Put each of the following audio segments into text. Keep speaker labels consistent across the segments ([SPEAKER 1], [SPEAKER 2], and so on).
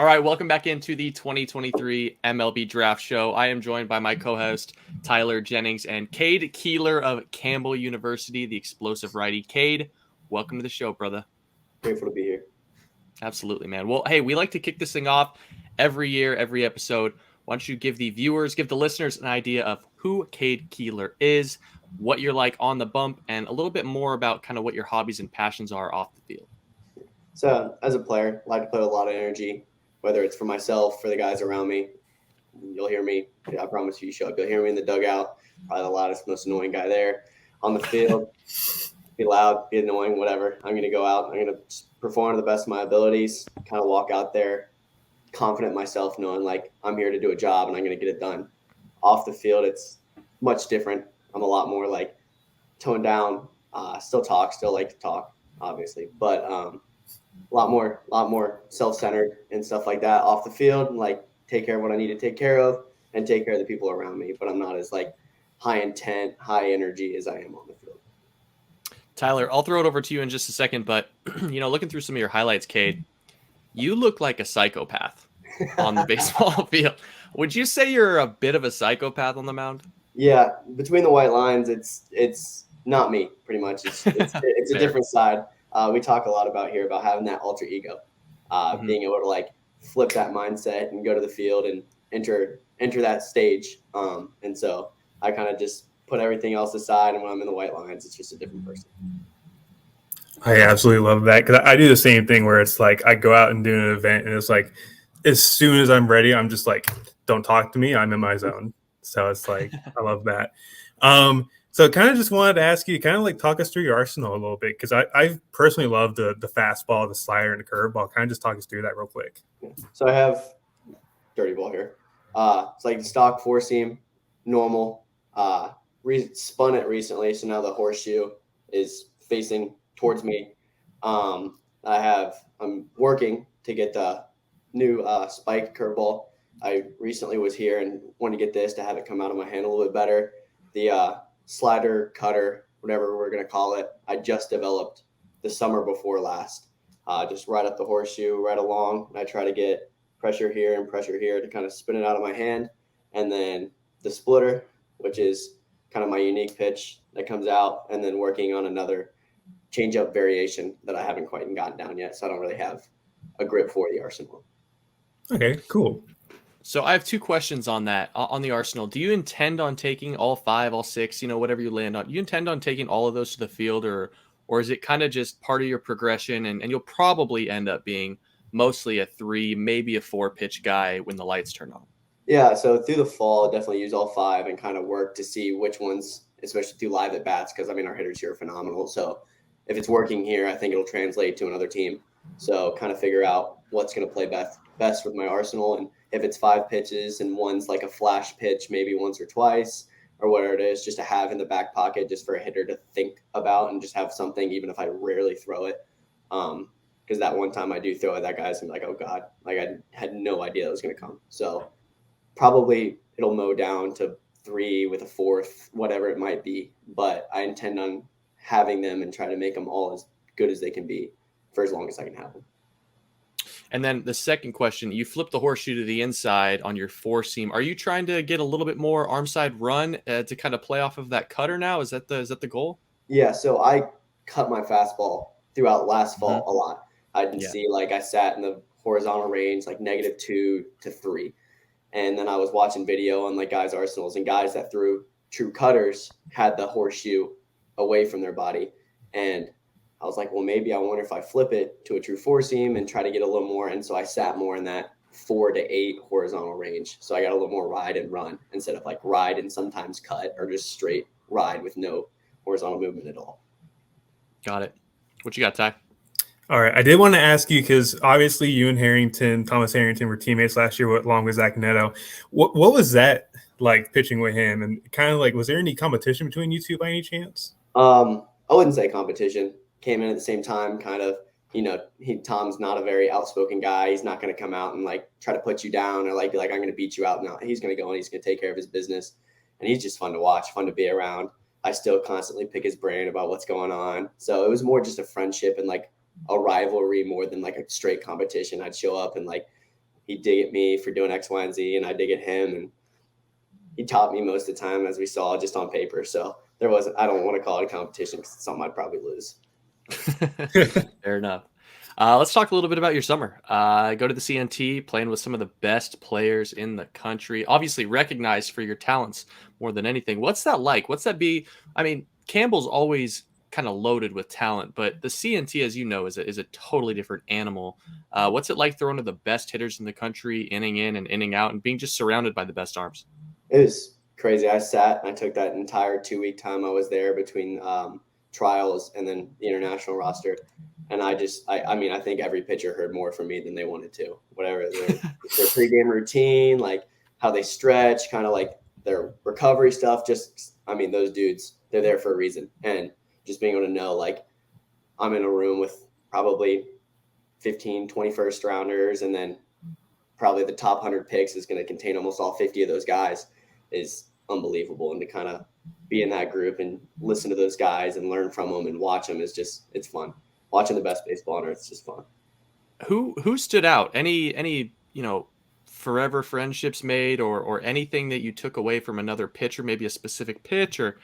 [SPEAKER 1] All right, welcome back into the 2023 MLB Draft Show. I am joined by my co-host, Tyler Jennings, and Cade Kuehler of Campbell University, the explosive righty. Cade, welcome to the show, brother.
[SPEAKER 2] Grateful to be here.
[SPEAKER 1] Absolutely, man. Well, hey, we like to kick this thing off every year, every episode. Why don't you give the listeners an idea of who Cade Kuehler is, what you're like on the bump, and a little bit more about kind of what your hobbies and passions are off the field.
[SPEAKER 2] So, as a player, I like to play with a lot of energy, whether it's for myself, for the guys around me. You'll hear me. I promise you show up. You'll hear me in the dugout. Probably the loudest, most annoying guy there. On the field, be loud, be annoying, whatever. I'm going to go out. I'm going to perform to the best of my abilities, kind of walk out there confident in myself, knowing like I'm here to do a job and I'm going to get it done. Off the field, it's much different. I'm a lot more like toned down, still like to talk, obviously, but a lot more self-centered and stuff like that off the field, and like take care of what I need to take care of and take care of the people around me. But I'm not as like high intent, high energy as I am on the field.
[SPEAKER 1] Tyler, I'll throw it over to you in just a second, but looking through some of your highlights, Cade, you look like a psychopath on the baseball field. Would you say you're a bit of a psychopath on the mound?
[SPEAKER 2] Yeah, between the white lines, it's not me, pretty much. It's a different side. We talk a lot about having that alter ego, being able to like flip that mindset and go to the field and enter that stage. And so I kind of just put everything else aside, and when I'm in the white lines, it's just a different person.
[SPEAKER 3] I absolutely love that, because I do the same thing where it's like I go out and do an event, and it's like as soon as I'm ready, I'm just like, don't talk to me. I'm in my zone. So it's like, I love that. So kind of just wanted to ask you, kind of like talk us through your arsenal a little bit, because I personally love the fastball, the slider, and the curveball. Kind of just talk us through that real quick.
[SPEAKER 2] So I have dirty ball here. It's like the stock four seam, normal. Spun it recently, so now the horseshoe is facing towards me. I'm working to get the new spike curveball. I recently was here and wanted to get this to have it come out of my hand a little bit better. The slider, cutter, whatever we're going to call it, I just developed the summer before last. Just right up the horseshoe, right along. And I try to get pressure here and pressure here to kind of spin it out of my hand. And then the splitter, which is kind of my unique pitch that comes out, and then working on another change-up variation that I haven't quite gotten down yet. So I don't really have a grip for the arsenal.
[SPEAKER 3] Okay, cool.
[SPEAKER 1] So I have two questions on that, on the arsenal. Do you intend on taking all 5, all 6, whatever you land on? Do you intend on taking all of those to the field, or is it kind of just part of your progression, and you'll probably end up being mostly a 3, maybe a 4 pitch guy when the lights turn on?
[SPEAKER 2] Yeah, so through the fall, definitely use all 5 and kind of work to see which ones, especially through live at-bats, because, our hitters here are phenomenal. So if it's working here, I think it'll translate to another team. So kind of figure out what's going to play best with my arsenal, and if it's 5 pitches and one's like a flash pitch, maybe once or twice or whatever it is, just to have in the back pocket just for a hitter to think about and just have something, even if I rarely throw it. Because that one time I do throw it, that guy's gonna be like, oh God, like I had no idea it was going to come. So probably it'll mow down to 3 with a 4th, whatever it might be. But I intend on having them and try to make them all as good as they can be for as long as I can have them.
[SPEAKER 1] And then the second question, you flip the horseshoe to the inside on your 4 seam. Are you trying to get a little bit more arm side run to kind of play off of that cutter now? Is that the goal?
[SPEAKER 2] Yeah, so I cut my fastball throughout last fall a lot. I didn't see, like I sat in the horizontal range, like -2 to 3. And then I was watching video on like guys' arsenals, and guys that threw true cutters had the horseshoe away from their body. And I was like, well, maybe I wonder if I flip it to a true 4 seam and try to get a little more. And so I sat more in that 4 to 8 horizontal range. So I got a little more ride and run instead of like ride and sometimes cut, or just straight ride with no horizontal movement at all.
[SPEAKER 1] Got it. What you got, Ty?
[SPEAKER 3] All right. I did want to ask you, because obviously you and Thomas Harrington were teammates last year along with Zach Neto. What was that like pitching with him? And kind of like, was there any competition between you two by any chance?
[SPEAKER 2] I wouldn't say competition. Came in at the same time, kind of, Tom's not a very outspoken guy. He's not going to come out and like try to put you down or like be like, I'm going to beat you out. No, he's going to go and he's going to take care of his business. And he's just fun to watch, fun to be around. I still constantly pick his brain about what's going on. So it was more just a friendship and like a rivalry more than like a straight competition. I'd show up and like he'd dig at me for doing X, Y, and Z, and I dig at him, and he taught me most of the time, as we saw, just on paper. So there wasn't, I don't want to call it a competition because it's something I'd probably lose.
[SPEAKER 1] Fair enough. Let's talk a little bit about your summer. Go to the CNT, playing with some of the best players in the country, obviously recognized for your talents more than anything. What's that like? What's that be? I mean, Campbell's always kind of loaded with talent, but the CNT, as you know, is a totally different animal. What's it like throwing to the best hitters in the country, inning in and inning out, and being just surrounded by the best arms?
[SPEAKER 2] It was crazy. I sat and I took that entire 2 week time I was there between trials and then the international roster. And I mean, I think every pitcher heard more from me than they wanted to. Whatever their pregame routine, like how they stretch, kind of like their recovery stuff. Just, I mean, those dudes, they're there for a reason. And just being able to know, like, I'm in a room with probably 15, 21st rounders, and then probably the top 100 picks is going to contain almost all 50 of those guys is unbelievable. And to kind of be in that group and listen to those guys and learn from them and watch them is just, it's fun. Watching the best baseball on earth is just fun.
[SPEAKER 1] Who stood out? Any forever friendships made or anything that you took away from another pitcher, maybe a specific pitch, or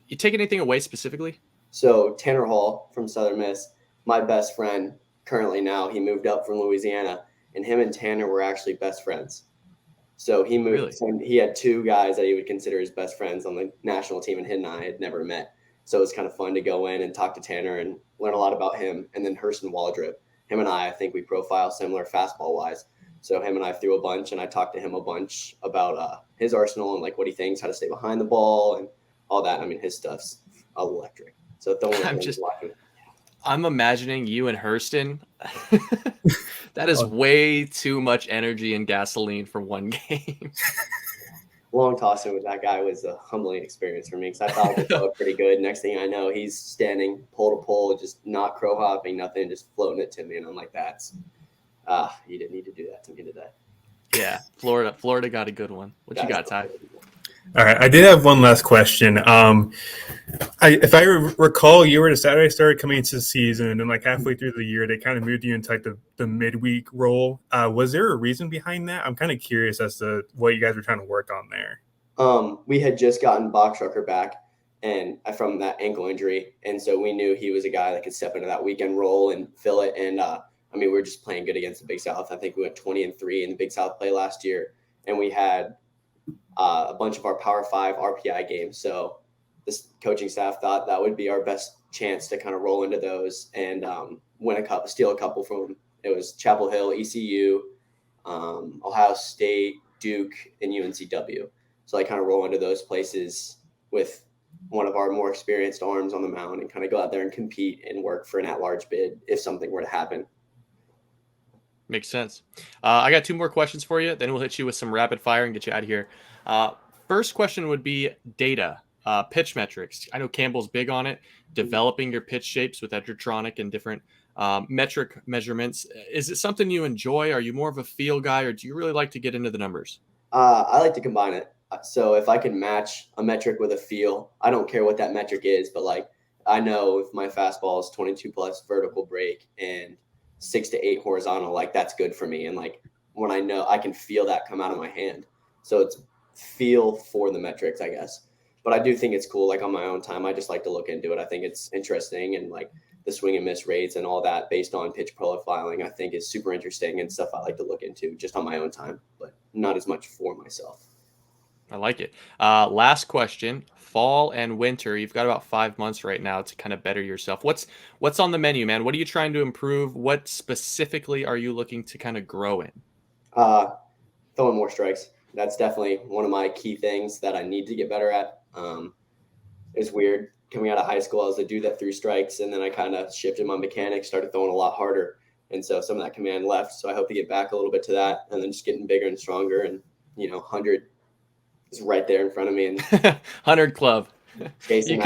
[SPEAKER 1] you take anything away specifically?
[SPEAKER 2] So Tanner Hall from Southern Miss, my best friend currently now, he moved up from Louisiana, and him and Tanner were actually best friends. So he moved.
[SPEAKER 1] Really?
[SPEAKER 2] So he had two guys that he would consider his best friends on the national team, and him and I had never met. So it was kind of fun to go in and talk to Tanner and learn a lot about him. And then Hurston Waldrop, him and I think we profile similar fastball wise. So him and I threw a bunch, and I talked to him a bunch about his arsenal and like what he thinks, how to stay behind the ball and all that. I mean, his stuff's electric. So
[SPEAKER 1] I'm imagining you and Hurston. That is way too much energy and gasoline for one game.
[SPEAKER 2] Long tossing with that guy was a humbling experience for me because I thought it felt pretty good. Next thing I know, he's standing pole to pole, just not crow hopping, nothing, just floating it to me. And I'm like, you didn't need to do that to me today.
[SPEAKER 1] Yeah, Florida got a good one. What you got, Ty?
[SPEAKER 3] All right, I did have one last question. If I recall, you were at a Saturday started coming into the season, and then like halfway through the year, they kind of moved you into like the midweek role. Was there a reason behind that? I'm kind of curious as to what you guys were trying to work on there.
[SPEAKER 2] We had just gotten Bachschucker back and from that ankle injury, and so we knew he was a guy that could step into that weekend role and fill it. And I mean, we were just playing good against the Big South. I think we went 20-3 in the Big South play last year, and we had a bunch of our Power 5 RPI games. So this coaching staff thought that would be our best chance to kind of roll into those and steal a couple from them. It was Chapel Hill, ECU, Ohio State, Duke, and UNCW. So I kind of roll into those places with one of our more experienced arms on the mound and kind of go out there and compete and work for an at-large bid if something were to happen.
[SPEAKER 1] Makes sense. I got two more questions for you. Then we'll hit you with some rapid fire and get you out of here. First question would be data, pitch metrics. I know Campbell's big on it, developing your pitch shapes with Edgertronic and different metric measurements. Is it something you enjoy? Are you more of a feel guy, or do you really like to get into the numbers?
[SPEAKER 2] I like to combine it. So if I can match a metric with a feel, I don't care what that metric is, but like I know if my fastball is 22 plus vertical break and 6 to 8 horizontal, like that's good for me. And like when I know I can feel that come out of my hand. So it's feel for the metrics, I guess. But I do think it's cool. Like on my own time, I just like to look into it. I think it's interesting, and like the swing and miss rates and all that based on pitch profiling, I think is super interesting and stuff I like to look into just on my own time, but not as much for myself.
[SPEAKER 1] I like it. Last question, fall and winter. You've got about 5 months right now to kind of better yourself. What's on the menu, man? What are you trying to improve? What specifically are you looking to kind of grow in?
[SPEAKER 2] Throwing more strikes. That's definitely one of my key things that I need to get better at. It's weird. Coming out of high school, I was a dude that threw strikes, and then I kind of shifted my mechanics, started throwing a lot harder. And so some of that command left. So I hope to get back a little bit to that, and then just getting bigger and stronger. And, 100 is right there in front of me. And
[SPEAKER 1] 100 club. You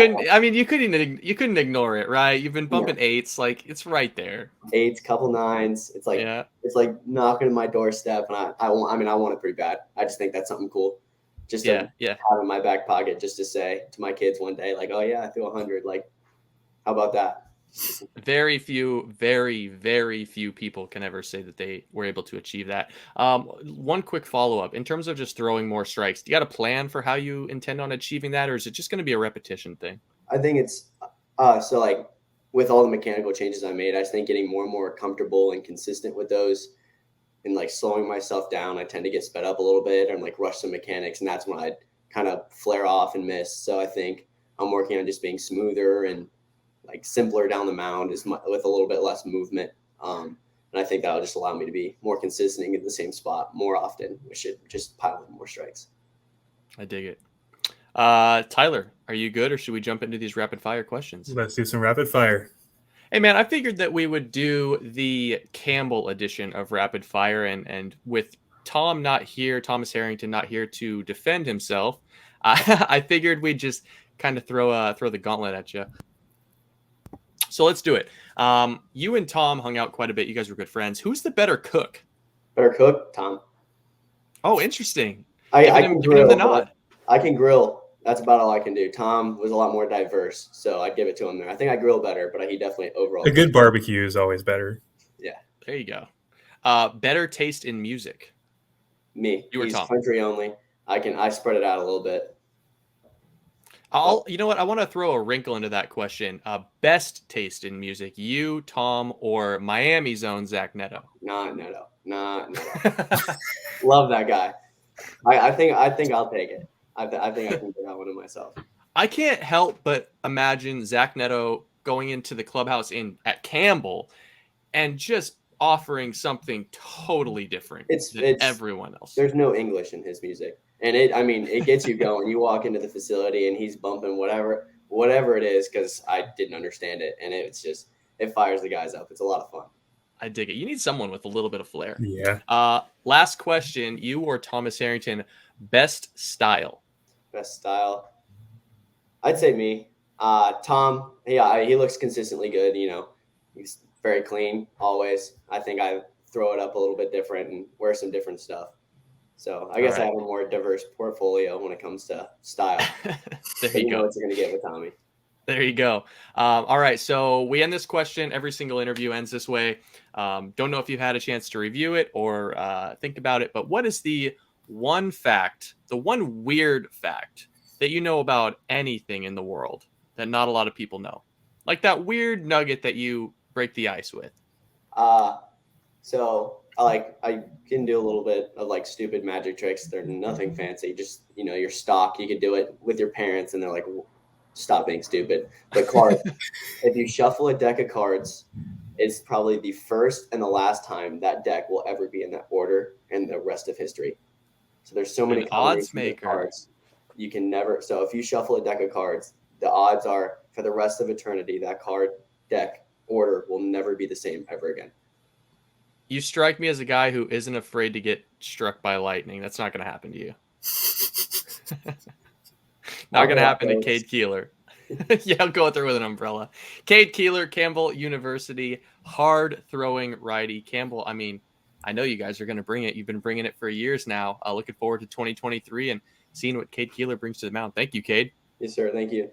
[SPEAKER 1] couldn't ignore it, right? You've been bumping eights, like it's right there.
[SPEAKER 2] Eights, couple nines. It's like It's like knocking on my doorstep, and I want it pretty bad. I just think that's something cool, just to have in my back pocket, just to say to my kids one day, like, oh yeah, I threw 100. Like, how about that?
[SPEAKER 1] Very few, very few people can ever say that they were able to achieve that. One quick follow-up. In terms of just throwing more strikes, do you got a plan for how you intend on achieving that, or is it just going to be a repetition thing?
[SPEAKER 2] I think it's so like with all the mechanical changes I made, I think getting more and more comfortable and consistent with those and like slowing myself down. I tend to get sped up a little bit and like rush some mechanics, and that's when I kind of flare off and miss. So I think I'm working on just being smoother and like simpler down the mound with a little bit less movement. And I think that'll just allow me to be more consistent and get the same spot more often, which should just pile in more strikes.
[SPEAKER 1] I dig it. Tyler, are you good, or should we jump into these rapid fire questions?
[SPEAKER 3] Let's do some rapid fire.
[SPEAKER 1] Hey man, I figured that we would do the Campbell edition of rapid fire, and with Tom not here, Thomas Harrington not here to defend himself, I figured we'd just kind of throw the gauntlet at you. So let's do it. You and Tom hung out quite a bit. You guys were good friends. Who's the better cook?
[SPEAKER 2] Better cook, Tom.
[SPEAKER 1] Oh, interesting.
[SPEAKER 2] I
[SPEAKER 1] Giving
[SPEAKER 2] can
[SPEAKER 1] him
[SPEAKER 2] grill.
[SPEAKER 1] the nod.
[SPEAKER 2] I can grill. That's about all I can do. Tom was a lot more diverse, so I'd give it to him there. I think I grill better, but he definitely overall.
[SPEAKER 3] A good barbecue is always better.
[SPEAKER 2] Yeah.
[SPEAKER 1] There you go. Better taste in music.
[SPEAKER 2] Me.
[SPEAKER 1] You or
[SPEAKER 2] He's
[SPEAKER 1] Tom?
[SPEAKER 2] country only. I spread it out a little bit.
[SPEAKER 1] You know what? I want to throw a wrinkle into that question. Best taste in music, you, Tom, or Miami's own Zach Neto?
[SPEAKER 2] Not Neto. Love that guy. I think I'll take it. I think I can get that one in myself.
[SPEAKER 1] I can't help but imagine Zach Neto going into the clubhouse at Campbell and just offering something totally different than everyone else.
[SPEAKER 2] There's no English in his music. And it gets you going. You walk into the facility and he's bumping whatever it is, because I didn't understand it. And it fires the guys up. It's a lot of fun.
[SPEAKER 1] I dig it. You need someone with a little bit of flair.
[SPEAKER 3] Yeah.
[SPEAKER 1] Last question, you or Thomas Harrington, best style?
[SPEAKER 2] Best style? I'd say me. Tom, yeah, he looks consistently good. He's very clean always. I think I throw it up a little bit different and wear some different stuff. So I guess I have a more diverse portfolio when it comes to style.
[SPEAKER 1] There you go.
[SPEAKER 2] Know what you're going to get with Tommy.
[SPEAKER 1] There you go. All right. So we end this question. Every single interview ends this way. Don't know if you've had a chance to review it or think about it, but what is the one weird fact that you know about anything in the world that not a lot of people know? Like that weird nugget that you break the ice with.
[SPEAKER 2] So I can do a little bit of like stupid magic tricks. They're nothing fancy. Just, your stock. You could do it with your parents and they're like, stop being stupid. But cards, if you shuffle a deck of cards, it's probably the first and the last time that deck will ever be in that order in the rest of history. So there's so many
[SPEAKER 1] odds maker
[SPEAKER 2] cards. You can never. So if you shuffle a deck of cards, the odds are for the rest of eternity, that card deck order will never be the same ever again.
[SPEAKER 1] You strike me as a guy who isn't afraid to get struck by lightning. That's not going to happen to you. Not going to happen to Cade Kuehler. Yeah, I'll go through with an umbrella. Cade Kuehler, Campbell University, hard-throwing righty. Campbell, I know you guys are going to bring it. You've been bringing it for years now. Looking forward to 2023 and seeing what Cade Kuehler brings to the mound. Thank you, Cade.
[SPEAKER 2] Yes, sir. Thank you.